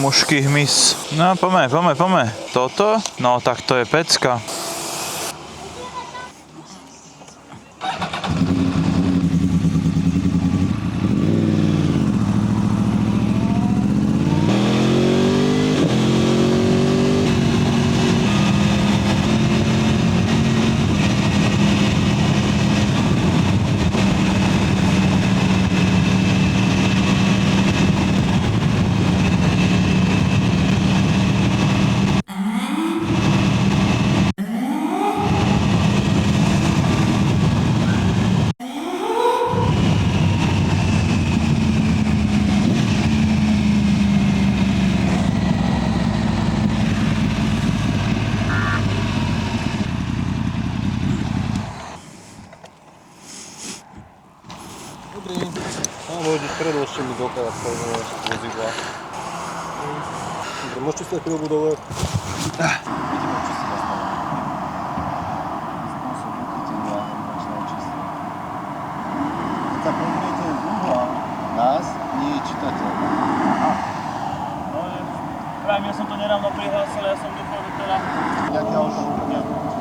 Mužský hmyz. No poďme. Toto? No tak to je pecka. Dobrý. Môžeš predložte mi dokaz vozidla. Dobre, môžete stať chvíľu dole. Vidíme, či si nastavený. Spôsob uchytenia orientačného čísla. Keď sa pozriete z uhla nás, nie je čitateľ. No, práve ja som to nedávno prihlásil, ja som dúfal, že teda... Nejaké auto úplne?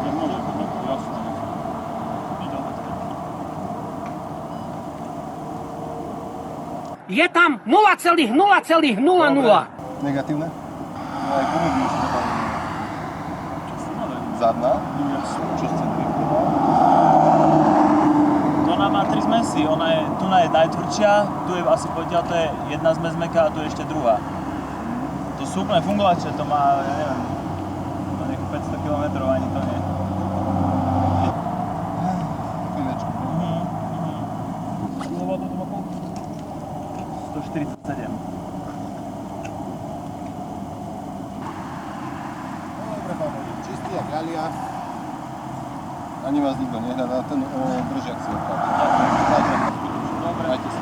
Nemôže to tak jasné. Je tam 0,0,00. Negatívne? No aj gumy by už nebali. Zadná? Čo ste driftová? To ona má 3 zmesy, tu je najtvrdšia, tu je asi poďal, to je jedna zmes mäkká a tu je ešte druhá. To sú úplne fungovače, to má, ja neviem, to nejakú 500 km, ani to nie. Chvíľečku. Kilowatt to má koľko? 147. Dobre, pán vodič, čistý jak ľalia. Ani vás nikto nehľadá, ten držiak si opáči. Dobre. Majte sa.